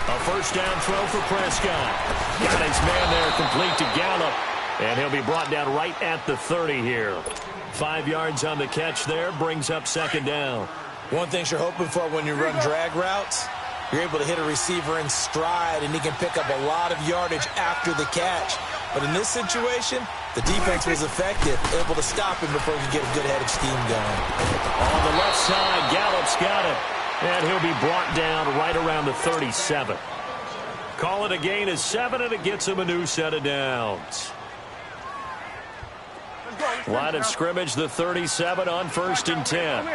A first down throw for Prescott. Got his man there complete to Gallup. And he'll be brought down right at the 30 here. 5 yards on the catch there, brings up second down. One thing you're hoping for when you run drag routes, you're able to hit a receiver in stride, and he can pick up a lot of yardage after the catch. But in this situation, the defense was effective, able to stop him before he could get a good head of steam going. On the left side, Gallup's got it. And he'll be brought down right around the 37. Call it a gain of 7, and it gets him a new set of downs. Line of scrimmage, the 37 on 1st and 10.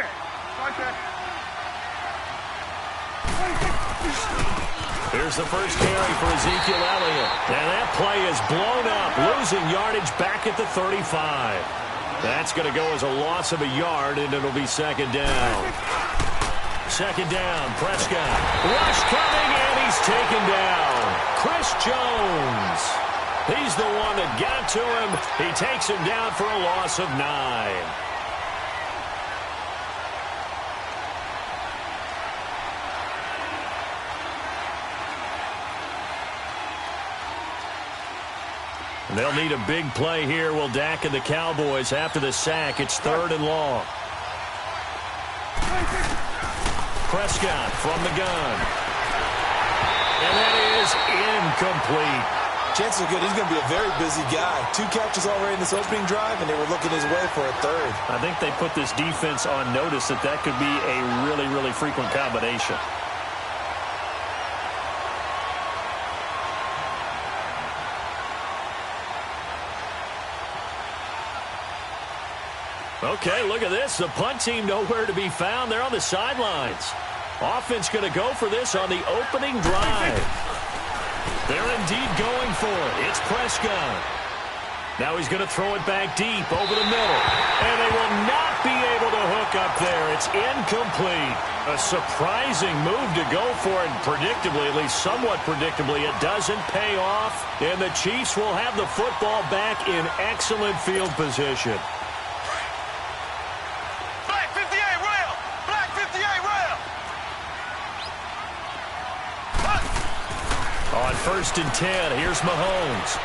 Here's the first carry for Ezekiel Elliott. And that play is blown up, losing yardage back at the 35. That's going to go as a loss of a yard, and it'll be second down. Second down, Prescott. Rush coming, and he's taken down. Chris Jones. He's the one that got to him. He takes him down for a loss of 9. They'll need a big play here. Will Dak and the Cowboys after the sack. It's 3rd and long. Prescott from the gun. And that is incomplete. Chances are good he's going to be a very busy guy. 2 catches already in this opening drive, and they were looking his way for a 3rd. I think they put this defense on notice that that could be a really, really frequent combination. Okay, look at this. The punt team nowhere to be found. They're on the sidelines. Offense going to go for this on the opening drive. They're indeed going for it. It's Prescott. Now he's going to throw it back deep over the middle. And they will not be able to hook up there. It's incomplete. A surprising move to go for it. Predictably, at least somewhat predictably, it doesn't pay off. And the Chiefs will have the football back in excellent field position. On 1st and 10, here's Mahomes.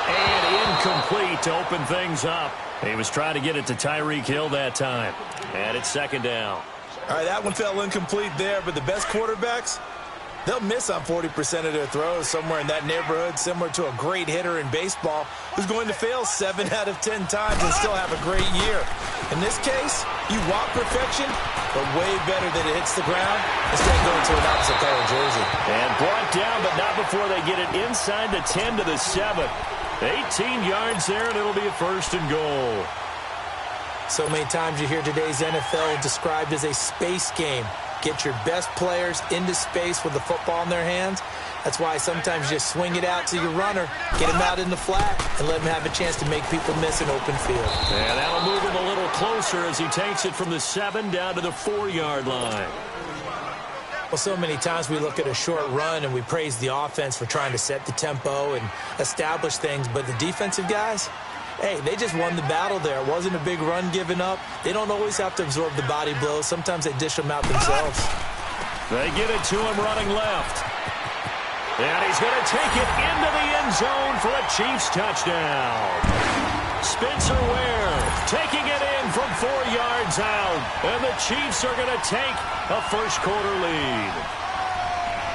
And incomplete to open things up. He was trying to get it to Tyreek Hill that time. And it's second down. All right, that one fell incomplete there, but the best quarterbacks, they'll miss on 40% of their throws, somewhere in that neighborhood, similar to a great hitter in baseball who's going to fail 7 out of 10 times and still have a great year. In this case, you want perfection, but way better that it hits the ground instead of going to an opposite color jersey. And brought down, but not before they get it inside the 10 to the 7. 18 yards there, and it'll be a 1st and goal. So many times you hear today's NFL described as a space game. Get your best players into space with the football in their hands. That's why sometimes you just swing it out to your runner, get him out in the flat, and let him have a chance to make people miss an open field. And that'll move him a little closer as he takes it from the 7 down to the 4-yard line. Well, so many times we look at a short run and we praise the offense for trying to set the tempo and establish things, but the defensive guys, hey, they just won the battle there. It wasn't a big run given up. They don't always have to absorb the body blows. Sometimes they dish them out themselves. They get it to him running left. And he's going to take it into the end zone for a Chiefs touchdown. Spencer Ware taking it in from 4 yards out. And the Chiefs are going to take a first-quarter lead.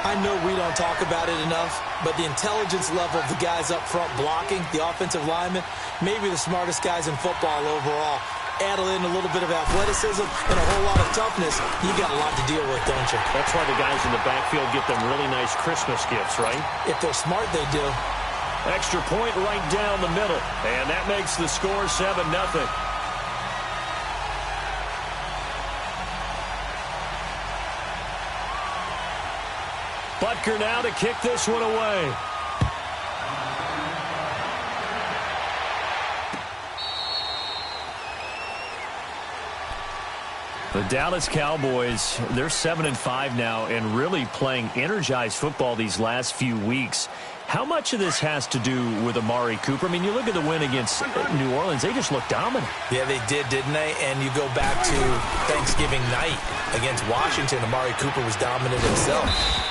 I know we don't talk about it enough, but the intelligence level of the guys up front blocking, the offensive linemen, maybe the smartest guys in football overall. Add in a little bit of athleticism and a whole lot of toughness, you got a lot to deal with, don't you? That's why the guys in the backfield get them really nice Christmas gifts, right? If they're smart, they do. Extra point right down the middle, and that makes the score 7-0. Butker now to kick this one away. The Dallas Cowboys, they're 7-5 now and really playing energized football these last few weeks. How much of this has to do with Amari Cooper? I mean, you look at the win against New Orleans, they just looked dominant. Yeah, they did, didn't they? And you go back to Thanksgiving night against Washington, Amari Cooper was dominant himself.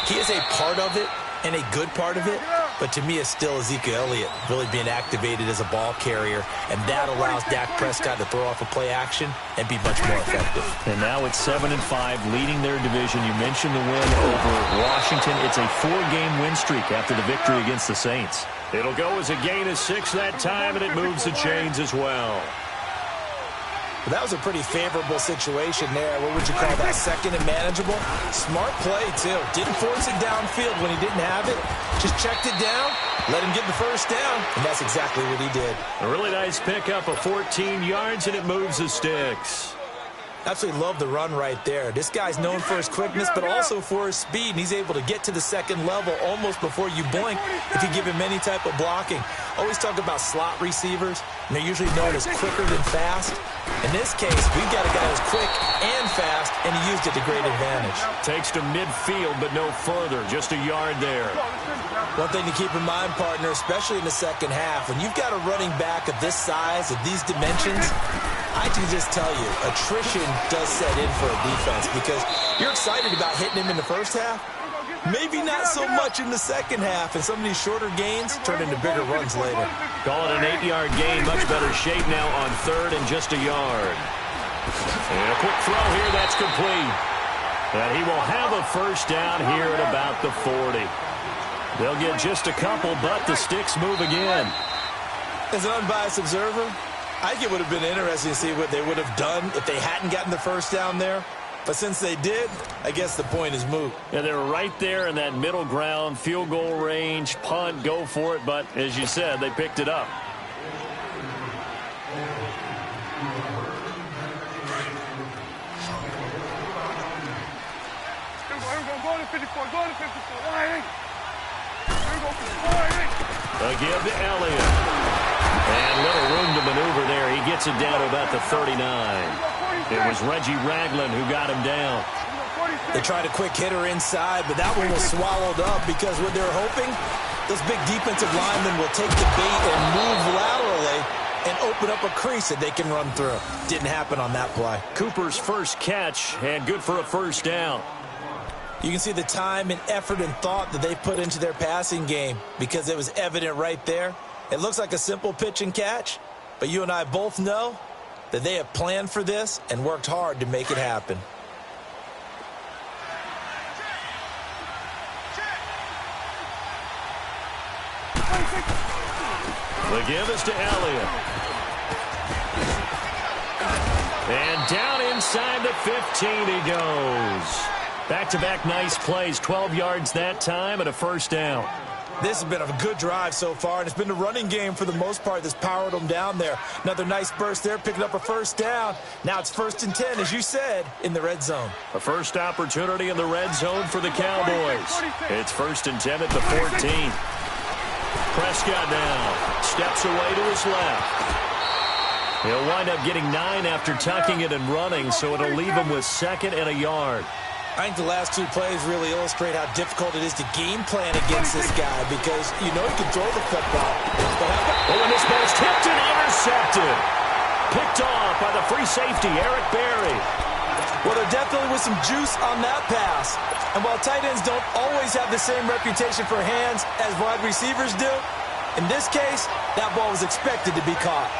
He is a part of it and a good part of it, but to me it's still Ezekiel Elliott really being activated as a ball carrier, and that allows Dak Prescott to throw off a play action and be much more effective. And now it's 7-5, leading their division. You mentioned the win over Washington. It's a 4-game win streak after the victory against the Saints. It'll go as a gain of 6 that time, and it moves the chains as well. But that was a pretty favorable situation there. What would you call that? Second and manageable? Smart play, too. Didn't force it downfield when he didn't have it. Just checked it down, let him get the first down, and that's exactly what he did. A really nice pickup of 14 yards, and it moves the sticks. Absolutely love the run right there. This guy's known for his quickness, but also for his speed. And he's able to get to the second level almost before you blink if you give him any type of blocking. Always talk about slot receivers, and they're usually known as quicker than fast. In this case, we've got a guy who's quick and fast, and he used it to great advantage. Takes to midfield, but no further. Just a yard there. One thing to keep in mind, partner, especially in the second half, when you've got a running back of this size, of these dimensions, I can just tell you, attrition does set in for a defense because you're excited about hitting him in the first half. Maybe not so much in the second half, and some of these shorter gains turn into bigger runs later. Call it an 8-yard gain. Much better shape now on third and just a yard. And a quick throw here. That's complete. And he will have a first down here at about the 40. They'll get just a couple, but the sticks move again. As an unbiased observer, I think it would have been interesting to see what they would have done if they hadn't gotten the first down there. But since they did, I guess the point is moot. Yeah, they were right there in that middle ground, field goal range, punt, go for it. But as you said, they picked it up. A give to Elliott. And little room to maneuver there. He gets it down to about the 39. It was Reggie Ragland who got him down. They tried a quick hitter inside, but that one was swallowed up because what they're hoping, those big defensive linemen will take the bait and move laterally and open up a crease that they can run through. Didn't happen on that play. Cooper's first catch and good for a first down. You can see the time and effort and thought that they put into their passing game because it was evident right there. It looks like a simple pitch and catch, but you and I both know that they have planned for this and worked hard to make it happen. The give is to Elliott. And down inside the 15 he goes. Back-to-back nice plays, 12 yards that time and a first down. This has been a good drive so far, and it's been the running game for the most part that's powered them down there. Another nice burst there, picking up a first down. Now it's 1st and 10, as you said, in the red zone. A first opportunity in the red zone for the Cowboys. It's 1st and 10 at the 14. Prescott now steps away to his left. He'll wind up getting 9 after tucking it and running, so it'll leave him with 2nd and a yard. I think the last 2 plays really illustrate how difficult it is to game plan against this guy because you know he can throw the football. Oh, and this ball's tipped and intercepted. Picked off by the free safety, Eric Berry. Well, there definitely was some juice on that pass. And while tight ends don't always have the same reputation for hands as wide receivers do, in this case, that ball was expected to be caught.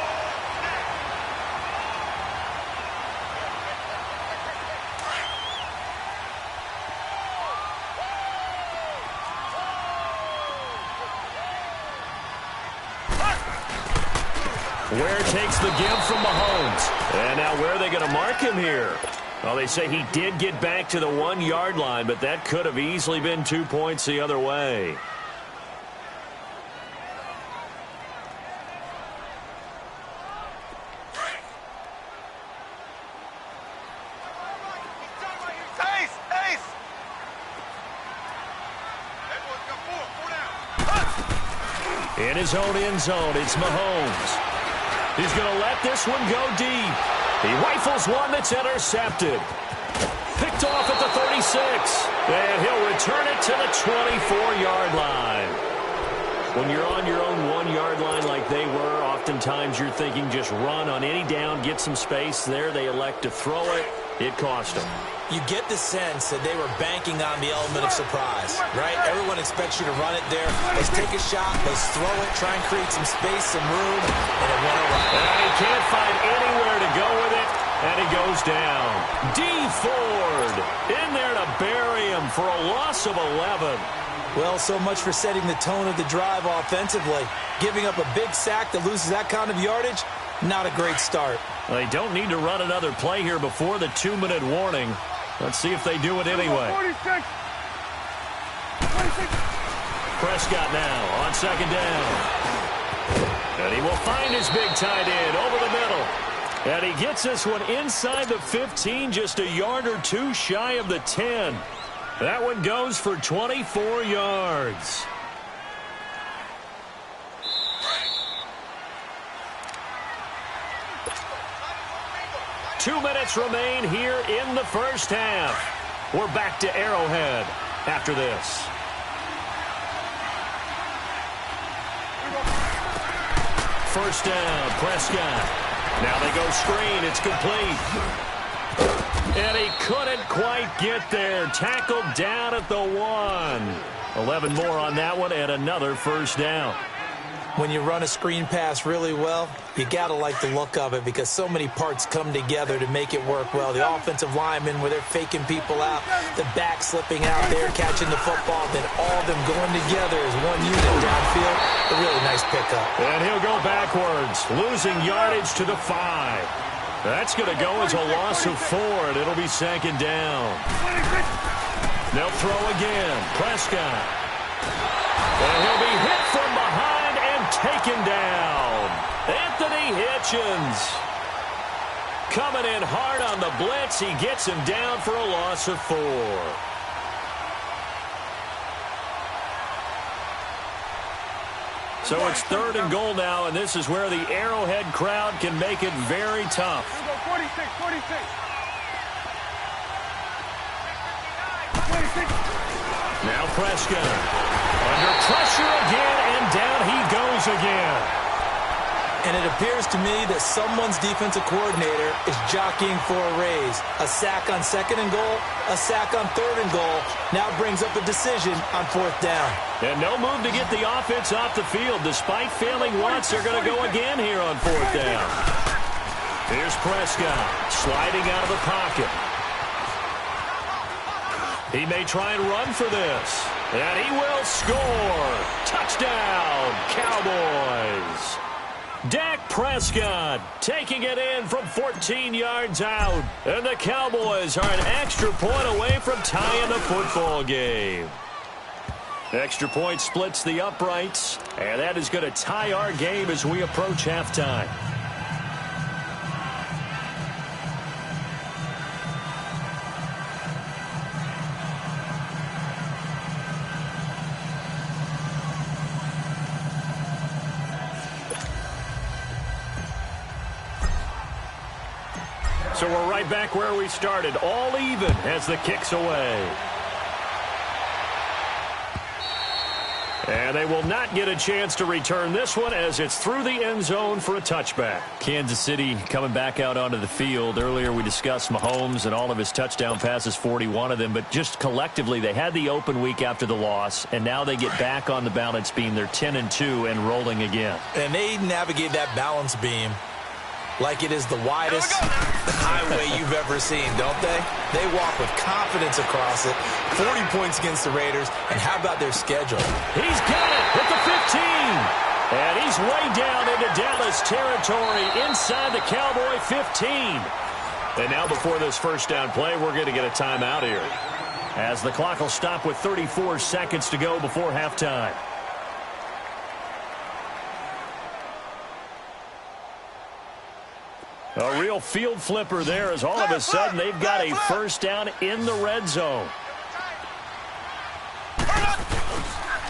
Ware takes the give from Mahomes. And now where are they going to mark him here? Well, they say he did get back to the 1-yard line, but that could have easily been 2 points the other way. In his own end zone, it's Mahomes. He's going to let this one go deep. He rifles one that's intercepted. Picked off at the 36. And he'll return it to the 24-yard line. When you're on your own 1-yard line like they were, oftentimes you're thinking just run on any down, get some space. There they elect to throw it. It cost them. You get the sense that they were banking on the element of surprise, right? Everyone expects you to run it there. Let's take a shot. Let's throw it. Try and create some space, some room, and it went away. And he can't find anywhere to go with it, and he goes down. D. Ford in there to bury him for a loss of 11. Well, so much for setting the tone of the drive offensively. Giving up a big sack that loses that kind of yardage, not a great start. They don't need to run another play here before the 2-minute warning. Let's see if they do it anyway. 46. Prescott now on second down. And he will find his big tight end over the middle. And he gets this one inside the 15, just a yard or two shy of the 10. That one goes for 24 yards. Two minutes remain here in the first half. We're back to Arrowhead after this. First down, Prescott. Now they go screen. It's complete. And he couldn't quite get there. Tackled down at the 1. 11 more on that one and another first down. When you run a screen pass really well, you got to like the look of it because so many parts come together to make it work well. The offensive linemen where they're faking people out, the back slipping out there, catching the football, then all of them going together as one unit downfield. A really nice pickup. And he'll go backwards, losing yardage to the 5. That's going to go as a loss of 4, and it'll be second down. They'll throw again. Prescott. And he'll be hit from behind and taken down. Anthony Hitchens. Coming in hard on the blitz. He gets him down for a loss of 4. So it's 3rd and goal now, and this is where the Arrowhead crowd can make it very tough. 46. Now Prescott. Under pressure again, and down he goes again. And it appears to me that someone's defensive coordinator is jockeying for a raise. A sack on 2nd and goal, a sack on 3rd and goal. Now brings up a decision on 4th down. And no move to get the offense off the field. Despite failing once, they're going to go again here on 4th down. Here's Prescott sliding out of the pocket. He may try and run for this. And he will score. Touchdown, Cowboys. Dak Prescott taking it in from 14 yards out. And the Cowboys are an extra point away from tying the football game. Extra point splits the uprights. And that is going to tie our game as we approach halftime. So we're right back where we started, all even as the kick's away. And they will not get a chance to return this one as it's through the end zone for a touchback. Kansas City coming back out onto the field. Earlier we discussed Mahomes and all of his touchdown passes, 41 of them. But just collectively, they had the open week after the loss, and now they get back on the balance beam. They're 10-2 and rolling again. And they navigate that balance beam like it is the widest highway you've ever seen, don't they? They walk with confidence across it. 40 points against the Raiders. And how about their schedule? He's got it at the 15. And he's way down into Dallas territory inside the Cowboy 15. And now before this first down play, we're going to get a timeout here, as the clock will stop with 34 seconds to go before halftime. A real field flipper there, as all of a sudden they've got a first down in the red zone.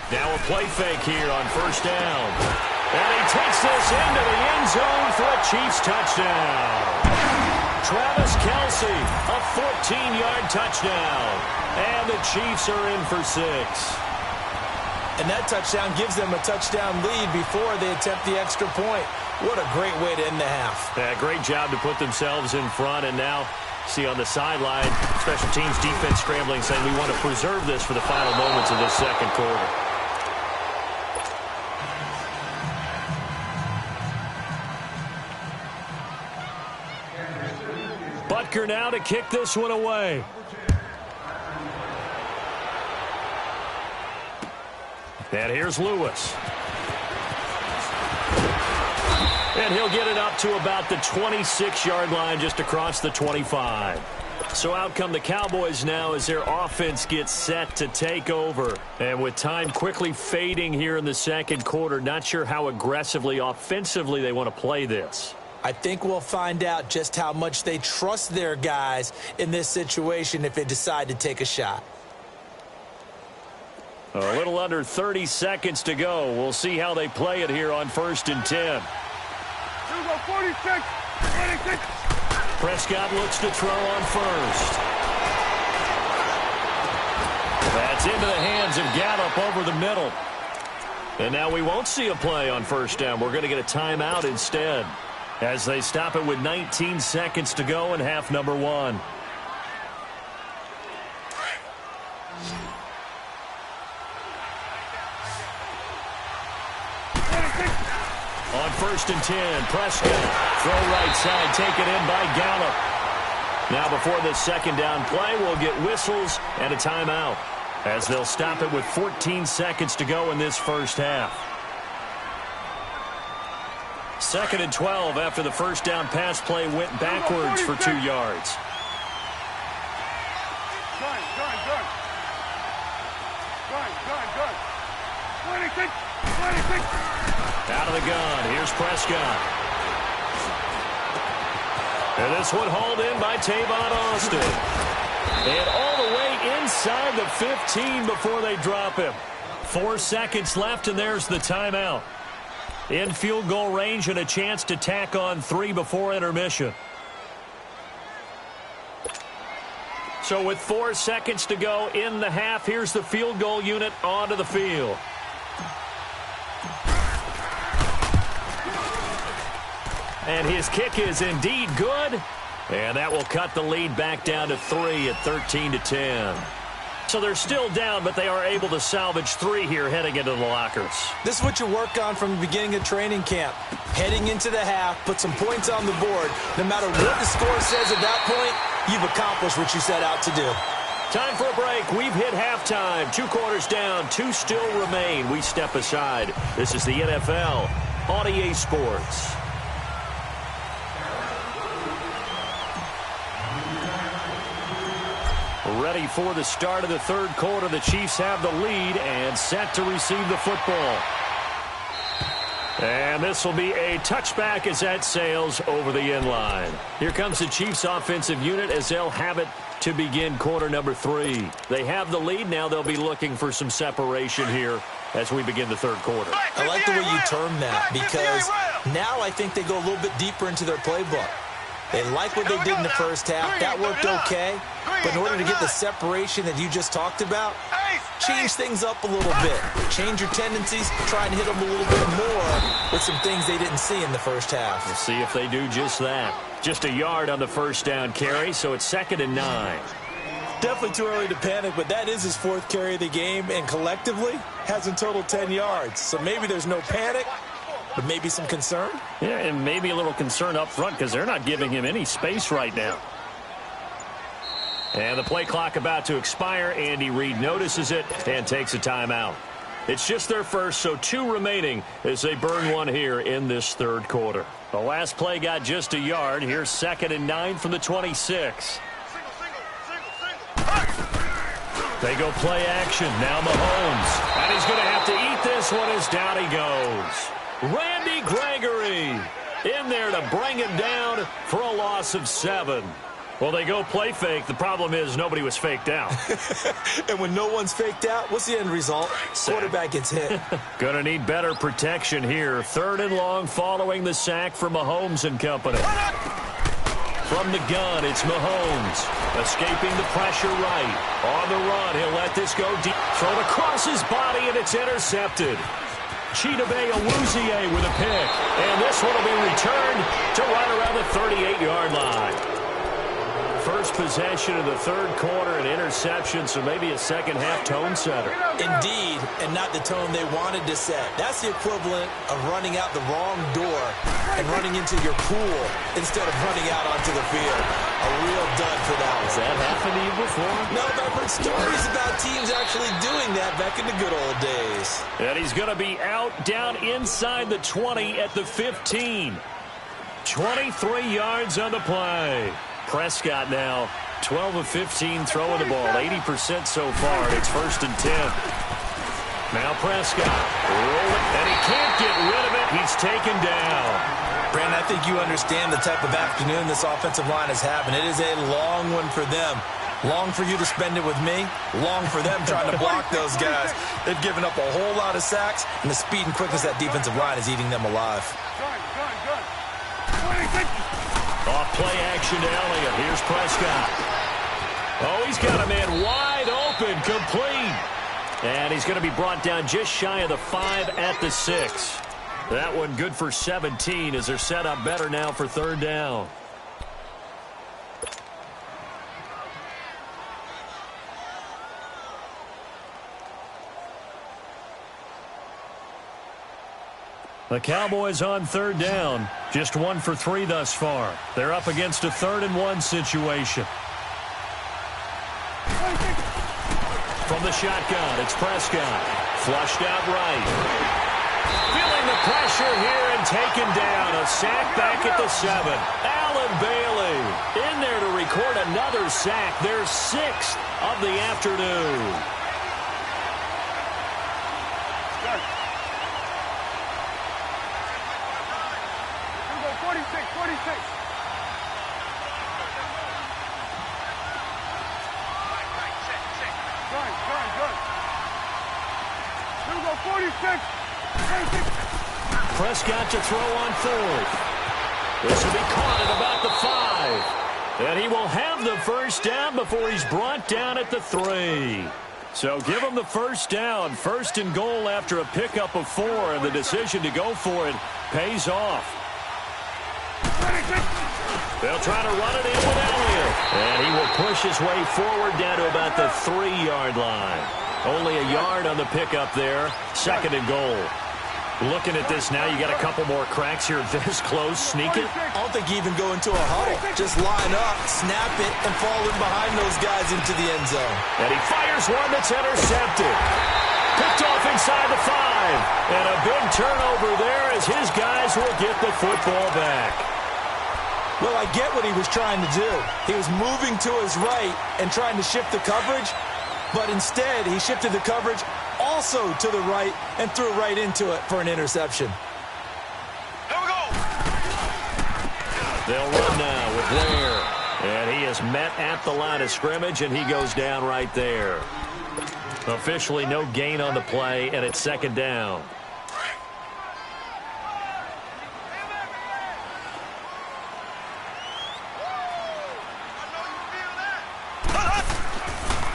Now a play fake here on first down. And he takes this into the end zone for a Chiefs touchdown. Travis Kelce, a 14-yard touchdown. And the Chiefs are in for 6. And that touchdown gives them a touchdown lead before they attempt the extra point. What a great way to end the half. Yeah, great job to put themselves in front. And now, see on the sideline, special teams defense scrambling, saying we want to preserve this for the final moments of this second quarter. Butker now to kick this one away. And here's Lewis. And he'll get it up to about the 26-yard line, just across the 25. So out come the Cowboys now as their offense gets set to take over. And with time quickly fading here in the second quarter, not sure how aggressively, offensively they want to play this. I think we'll find out just how much they trust their guys in this situation if they decide to take a shot. A little under 30 seconds to go. We'll see how they play it here on 1st and 10. 46. Prescott looks to throw on first. That's into the hands of Gallup over the middle. And now we won't see a play on 1st down. We're going to get a timeout instead, as they stop it with 19 seconds to go in half number 1. On 1st and 10, Prescott, throw right side, taken in by Gallup. Now before this second down play, we'll get whistles and a timeout, as they'll stop it with 14 seconds to go in this first half. 2nd and 12 after the 1st down pass play went backwards for 2 yards. Good. 26. Out of the gun, here's Prescott. And this one hauled in by Tavon Austin. And all the way inside the 15 before they drop him. 4 seconds left, and there's the timeout. In field goal range and a chance to tack on 3 before intermission. So with 4 seconds to go in the half, here's the field goal unit onto the field. And his kick is indeed good. And that will cut the lead back down to 3 at 13-10. So they're still down, but they are able to salvage 3 here heading into the lockers. This is what you work on from the beginning of training camp. Heading into the half, put some points on the board. No matter what the score says at that point, you've accomplished what you set out to do. Time for a break. We've hit halftime. 2 quarters down, 2 still remain. We step aside. This is the NFL on EA Sports. Ready for the start of the 3rd quarter. The Chiefs have the lead and set to receive the football. And this will be a touchback as that sails over the end line. Here comes the Chiefs offensive unit as they'll have it to begin quarter number 3. They have the lead. Now they'll be looking for some separation here as we begin the 3rd quarter. I like the way you term that, because now I think they go a little bit deeper into their playbook. They like what they did in the first half. That worked okay. But in order to get the separation that you just talked about, change things up a little bit. Change your tendencies. Try and hit them a little bit more with some things they didn't see in the first half. We'll see if they do just that. Just a yard on the 1st down carry, so it's 2nd and 9. Definitely too early to panic, but that is his 4th carry of the game, and collectively has in total 10 yards. So maybe there's no panic, but maybe some concern. Yeah, and maybe a little concern up front because they're not giving him any space right now. And the play clock about to expire. Andy Reid notices it and takes a timeout. It's just their first, so 2 remaining as they burn 1 here in this 3rd quarter. The last play got just a yard. Here's 2nd and 9 from the 26. They go play action. Now Mahomes. And he's going to have to eat this one as down he goes. Randy Gregory in there to bring him down for a loss of 7. Well, they go play fake. The problem is nobody was faked out. And when no one's faked out, what's the end result? Quarterback gets hit. Going to need better protection here. 3rd and long following the sack for Mahomes and company. From the gun, it's Mahomes. Escaping the pressure right. On the run, he'll let this go deep. Thrown across his body, and it's intercepted. Chidobe Awuzie with a pick. And this one will be returned to right around the 38-yard line. First possession of the third quarter, an interception, so maybe a second-half tone setter. Indeed, and not the tone they wanted to set. That's the equivalent of running out the wrong door and running into your pool instead of running out onto the field. A real dud for that one. Has that happened to you before? No, but I've heard stories about teams actually doing that back in the good old days. And he's going to be out down inside the 20 at the 15. 23 yards on the play. Prescott now 12 of 15 throwing the ball, 80% so far. It's 1st and 10. Now Prescott rolling, and he can't get rid of it. He's taken down. Brandon, I think you understand the type of afternoon this offensive line is having. It is a long one for them. Long for you to spend it with me. Long for them trying to block those guys. They've given up a whole lot of sacks, and the speed and quickness of that defensive line is eating them alive. Off play action to Elliott. Here's Prescott. Oh, he's got a man wide open, complete. And he's going to be brought down just shy of the 5 at the 6. That one good for 17 as they're set up better now for third down. The Cowboys on third down. Just 1 for 3 thus far. They're up against a 3rd and 1 situation. From the shotgun, it's Prescott. Flushed out right. Feeling the pressure here and taken down. A sack back at the 7. Allen Bailey in there to record another sack. Their 6th of the afternoon. 46. Good. 46. Prescott to throw on 4th. This will be caught at about the 5. And he will have the first down before he's brought down at the 3. So give him the first down. 1st and goal after a pickup of 4. And the decision to go for it pays off. They'll try to run it in with Elliott. And he will push his way forward down to about the 3-yard line. Only a yard on the pickup there. 2nd and goal. Looking at this now, you got a couple more cracks here this close. Sneak it. I don't think you even go into a huddle. Just line up, snap it, and fall in behind those guys into the end zone. And he fires one that's intercepted. Picked off inside the 5. And a big turnover there as his guys will get the football back. Well, I get what he was trying to do. He was moving to his right and trying to shift the coverage, but instead he shifted the coverage also to the right and threw right into it for an interception. Here we go. They'll run now with Blair. And he is met at the line of scrimmage, and he goes down right there. Officially no gain on the play, and it's 2nd down.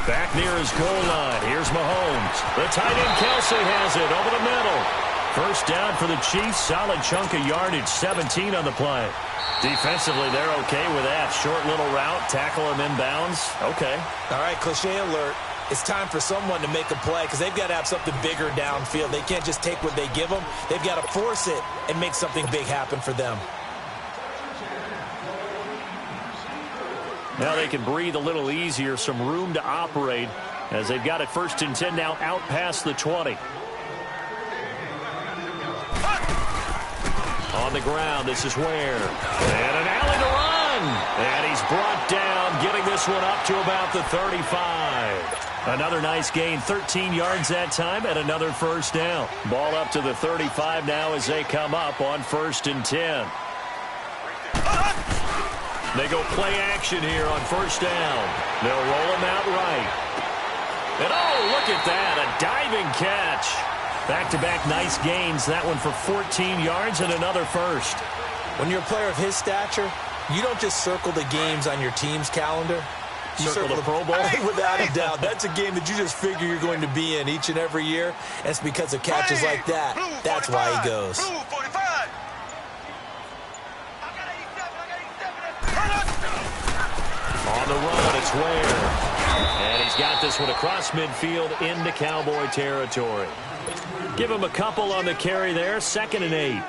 Back near his goal line. Here's Mahomes. The tight end Kelsey has it over the middle. First down for the Chiefs. Solid chunk of yardage. 17 on the play. Defensively, they're okay with that. Short little route. Tackle him inbounds. Okay. All right, cliche alert. It's time for someone to make a play because they've got to have something bigger downfield. They can't just take what they give them. They've got to force it and make something big happen for them. Now they can breathe a little easier, some room to operate as they've got it 1st and 10 now out past the 20. On the ground, this is Ware. And an alley to run. And he's brought down, getting this one up to about the 35. Another nice gain, 13 yards that time, and another first down. Ball up to the 35 now as they come up on 1st and 10. They go play action here on 1st down. They'll roll him out right. And oh, look at that, a diving catch. Back-to-back nice gains. That one for 14 yards and another first. When you're a player of his stature, You don't just circle the games on your team's calendar. You circle the Pro Bowl? Without a doubt. That's a game that you just figure you're going to be in each and every year. And it's because of catches like that. That's why he goes. On the run, it's Ware. And he's got this one across midfield into Cowboy territory. Give him a couple on the carry there. 2nd and 8.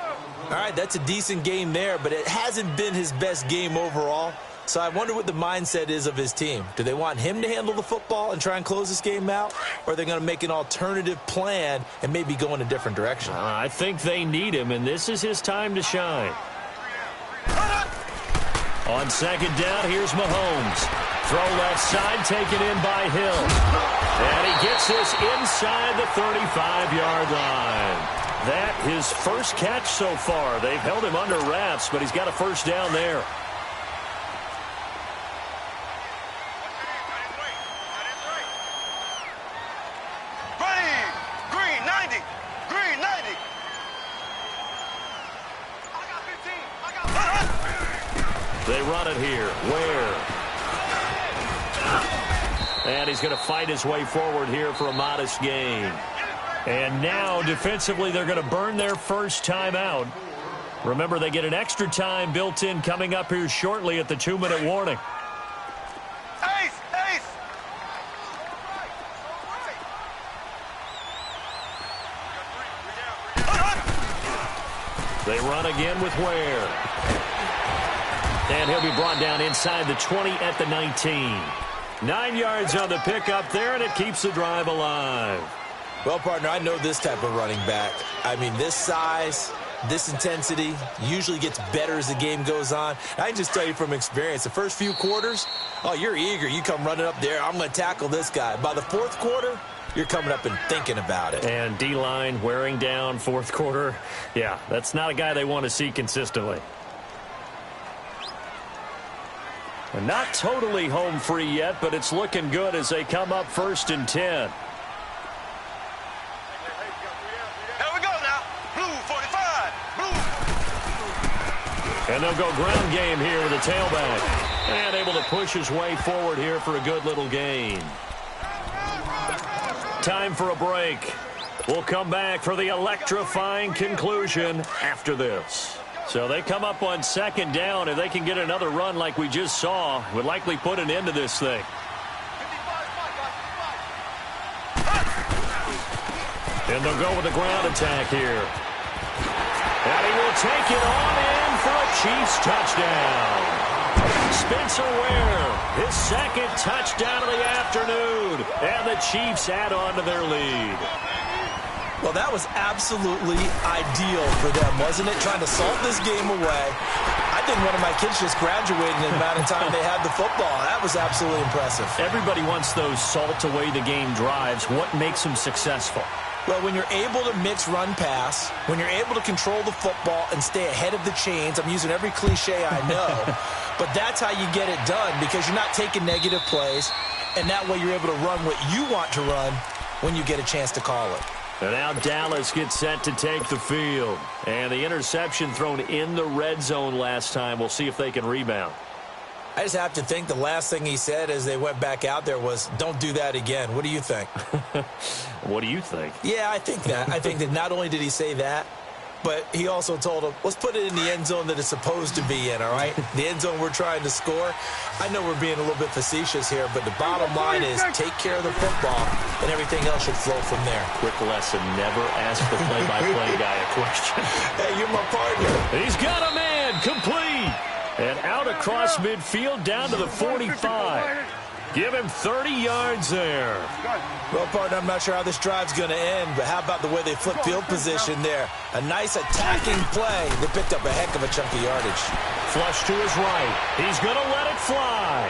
All right, that's a decent game there, but it hasn't been his best game overall. So I wonder what the mindset is of his team. Do they want him to handle the football and try and close this game out? Or are they going to make an alternative plan and maybe go in a different direction? I think they need him, and this is his time to shine. On 2nd down, here's Mahomes. Throw left side, taken in by Hill. And he gets this inside the 35-yard line. That his first catch so far. They've held him under wraps, but he's got a first down there. Green 90. Green 90. I got 15. They run it here. Ware. And he's going to fight his way forward here for a modest gain. And now, defensively, they're going to burn their first timeout. Remember, they get an extra time built in coming up here shortly at the 2-minute warning. Ace! They run again with Ware. And he'll be brought down inside the 20 at the 19. 9 yards on the pickup there, and it keeps the drive alive. Well, partner, I know this type of running back. I mean, this size, this intensity usually gets better as the game goes on. I can just tell you from experience, the first few quarters, oh, you're eager. You come running up there, I'm going to tackle this guy. By the 4th quarter, you're coming up and thinking about it. And D-line wearing down 4th quarter. Yeah, that's not a guy they want to see consistently. And not totally home free yet, but it's looking good as they come up 1st and 10. And they'll go ground game here with a tailback. And able to push his way forward here for a good little gain. Time for a break. We'll come back for the electrifying conclusion after this. So they come up on 2nd down. If they can get another run like we just saw, would likely put an end to this thing. And they'll go with the ground attack here. And he will take it on in for a Chiefs touchdown. Spencer Ware, his 2nd touchdown of the afternoon. And the Chiefs add on to their lead. Well, that was absolutely ideal for them, wasn't it? Trying to salt this game away. I think one of my kids just graduated in the amount of time they had the football. That was absolutely impressive. Everybody wants those salt away the game drives. What makes them successful? Well, when you're able to mix run-pass, when you're able to control the football and stay ahead of the chains, I'm using every cliche I know, but that's how you get it done because you're not taking negative plays, and that way you're able to run what you want to run when you get a chance to call it. And now Dallas gets set to take the field. And the interception thrown in the red zone last time. We'll see if they can rebound. I just have to think the last thing he said as they went back out there was, don't do that again. What do you think? What do you think? Yeah, I think that. I think that not only did he say that, but he also told him, let's put it in the end zone that it's supposed to be in, all right? The end zone we're trying to score. I know we're being a little bit facetious here, but the bottom line is take care of the football, and everything else should flow from there. Quick lesson, never ask the play-by-play guy a question. Hey, you're my partner. He's got a man, complete. And out across midfield down to the 45. Give him 30 yards there. Well, partner, I'm not sure how this drive's going to end, but how about the way they flip field position there? A nice attacking play. They picked up a heck of a chunk of yardage. Flush to his right. He's going to let it fly.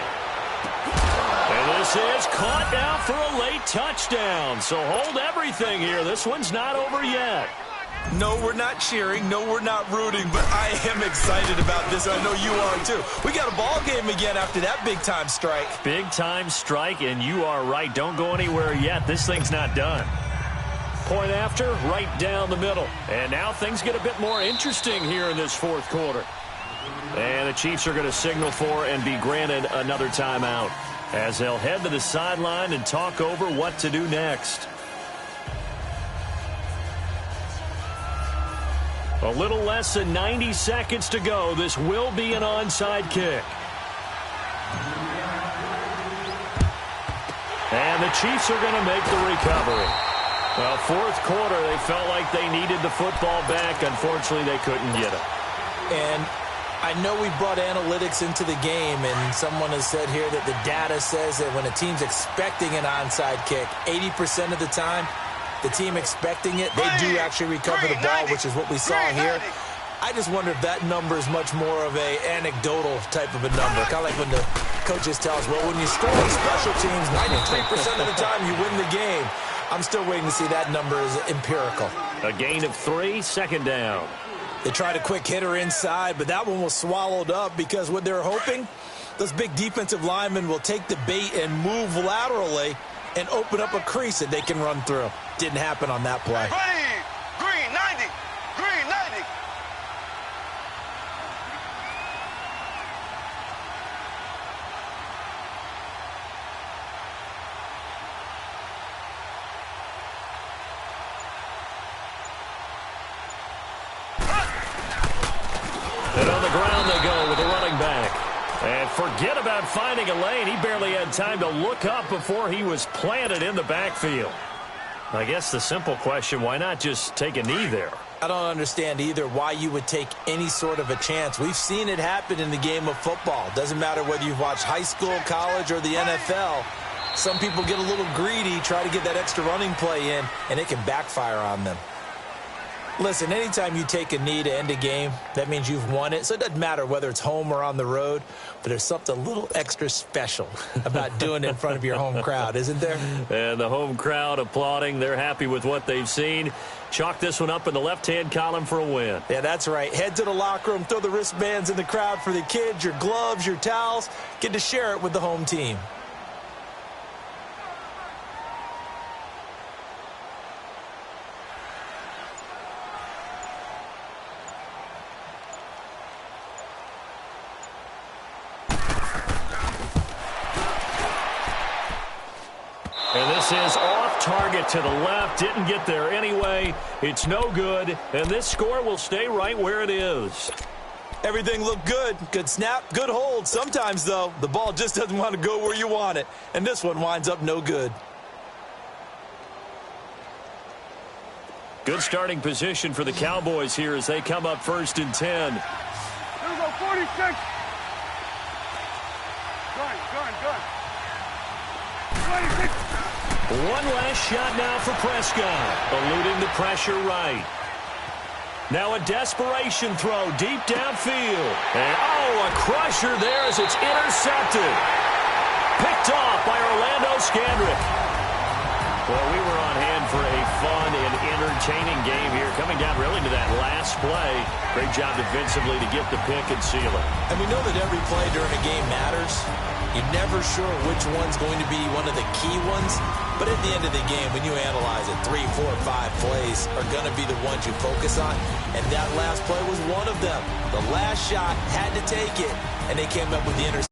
And this is caught now for a late touchdown. So hold everything here. This one's not over yet. No, we're not cheering. No, we're not rooting, but I am excited about this. I know you are, too. We got a ball game again after that big-time strike. Big-time strike, and you are right. Don't go anywhere yet. This thing's not done. Point after, right down the middle. And now things get a bit more interesting here in this 4th quarter. And the Chiefs are going to signal for and be granted another timeout as they'll head to the sideline and talk over what to do next. A little less than 90 seconds to go. This will be an onside kick. And the Chiefs are going to make the recovery. Well, fourth quarter, they felt like they needed the football back. Unfortunately, they couldn't get it. And I know we brought analytics into the game, and someone has said here that the data says that when a team's expecting an onside kick, 80% of the time, the team expecting it, they do actually recover the ball, which is what we saw here. I just wonder if that number is much more of a anecdotal type of a number. Kind of like when the coaches tell us, well, when you score on special teams, 93% of the time you win the game. I'm still waiting to see that number is empirical. A gain of 3, second down. They tried a quick hitter inside, but that one was swallowed up because what they're hoping, those big defensive linemen will take the bait and move laterally and open up a crease that they can run through. Didn't happen on that play. Green 90. Green 90. And on the ground they go with the running back. And forget about finding a lane. He barely had time to look up before he was planted in the backfield. I guess the simple question, why not just take a knee there? I don't understand either why you would take any sort of a chance. We've seen it happen in the game of football. Doesn't matter whether you've watched high school, college, or the NFL. Some people get a little greedy, try to get that extra running play in, and it can backfire on them. Listen, anytime you take a knee to end a game, that means you've won it. So it doesn't matter whether it's home or on the road, but there's something a little extra special about doing it in front of your home crowd, isn't there? And the home crowd applauding. They're happy with what they've seen. Chalk this one up in the left-hand column for a win. Yeah, that's right. Head to the locker room, throw the wristbands in the crowd for the kids, your gloves, your towels. Get to share it with the home team. And this is off target to the left. Didn't get there anyway. It's no good. And this score will stay right where it is. Everything looked good. Good snap, good hold. Sometimes, though, the ball just doesn't want to go where you want it. And this one winds up no good. Good starting position for the Cowboys here as they come up 1st and 10. Here we go, 46. Gun. 26. One last shot now for Prescott. Eluding the pressure right. Now a desperation throw deep downfield. And, a crusher there as it's intercepted. Picked off by Orlando Scandrick. Well, we were on hand for a fun and entertaining game here. Coming down really to that last play. Great job defensively to get the pick and seal it. And we know that every play during a game matters. You're never sure which one's going to be one of the key ones. But at the end of the game, when you analyze it, 3, 4, 5 plays are going to be the ones you focus on. And that last play was one of them. The last shot had to take it, and they came up with the interception.